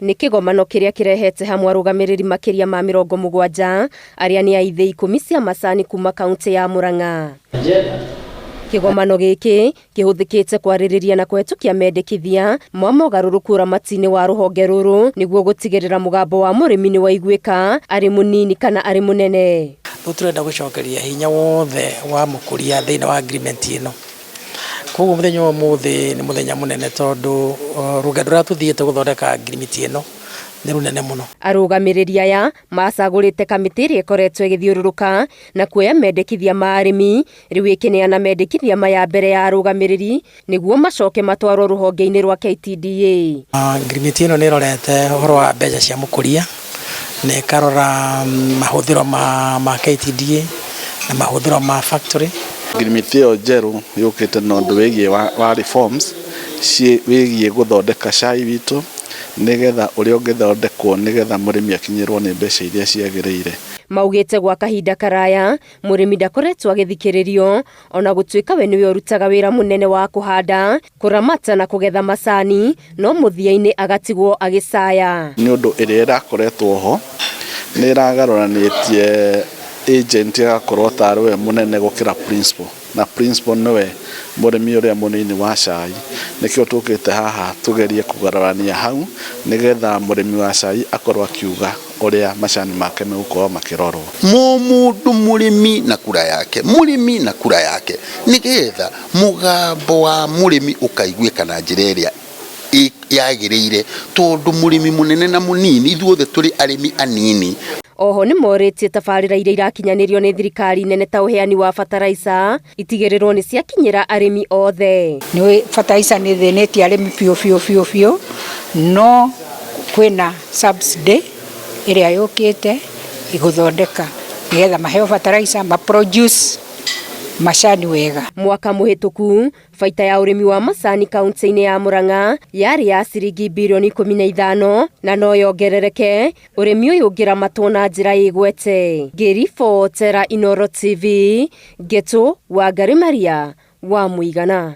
Nĩ kĩgomano kĩrĩa kĩrehete hamwe arũgamĩrĩri makĩria ma 70 arĩa nĩ aithĩ 10 cia macani kuma kaunti ya Murang'a. Kĩgomano gĩkĩ kĩhũthĩkĩte kwarĩrĩria na kũhetũkia mendekithia ma mogarũrũku ũramati-inĩ wa rũhonge rũrũ nĩguo gũtigĩrĩra mũgambo wa mũrĩmi nĩ waiguĩka arĩ mũnini kana arĩ mũnene. Tũrenda gũcokeria hinya wothe wa mũkũria thĩinĩ wa agreement ĩno. Koguo mũthenya wa ũmũthĩ nĩ mũthenya mũnene tondũ rũgendo rũrĩa tũthiĩte gũthondeka agreement ĩno nĩ rũnene mũno. Arũgamĩrĩri aya macagũrĩte kamĩtĩ ĩrĩa ĩkoretwo ĩgĩthiũrũrũka na kuoya mendekithia ma arĩmi, rĩu ĩkĩneana mendekithia maya mbere ya arũgamĩrĩri nĩguo macoke matwarwo rũhonge-inĩ rwa KTDA. Agreement ĩno nĩ ĩrorete ũhoro wa mbeca cia mũkũria na ĩkarora mahũthĩro ma KTDA na mahũthĩro ma factory. Agreement ĩyo njerũ yũkĩte na ũndũ wĩgiĩ wa reforms wĩgiĩ gũthondeka cai witũ nĩgetha ũrĩa ũngĩthondekwo nĩgetha mũrĩmi akinyĩrwo nĩ mbeca iria ciagĩrĩire. Maugĩte gwa kahinda karaya mũrĩmi ndakoretwo agĩthikĩrĩrio ona gũtuĩka we nĩwe ũrutaga wĩra mũnene wa kũhanda, kũramata na kũgetha macani, no mũthia-inĩ agatigwo agĩcaya. Nĩ ũndũ ĩrĩa ĩrakoretwo ho nĩ ĩragarũranĩtie agent agakorwo tarĩ we mũnene gũkĩra principal, na principal nĩwe mũrĩmi ũrĩa mũnini wa cai. Nĩkĩo tũkĩte haha tũgerie kũgarũrania hau nĩgetha mũrĩmi wa cai akorwo akiuga ũrĩa macani make megũkorwo makĩrorwo. Mũndũ mũrĩmi na kura yake, mũrĩmi na kura yake, nĩgetha mũgambo wa mũrĩmi ũkaiguĩka na njĩra ĩrĩa yagĩrĩire, tondũ mũrĩmi mũnene na mũnini ithuothe tũrĩ arĩmi anini. Oho nĩ morĩtie tabarĩra iria irakinyanĩrio nĩ thirikari nene ta ũheani wa fertilizer itigĩrĩrwo nĩ ciakinyĩra arĩmi othe. Nĩ fertilizer nĩ thĩnĩtie arĩmi biũ, no kwĩna subsidy ĩrĩa yũkĩte igũthondeka nĩgetha maheo fertilizer maproduce macani wega. Mwaka mũhĩtũku baita ya ũrĩmi wa macani kaunti-inĩ ya Murang'a yarĩ ya ciringi birioni 15 na no yongerereke ũrĩmi ũyũ ũngĩramatwo na njĩra ĩgwete. Ngĩribotera Inooro TV, Ngeto wa Ngari Maria wa Mũigana.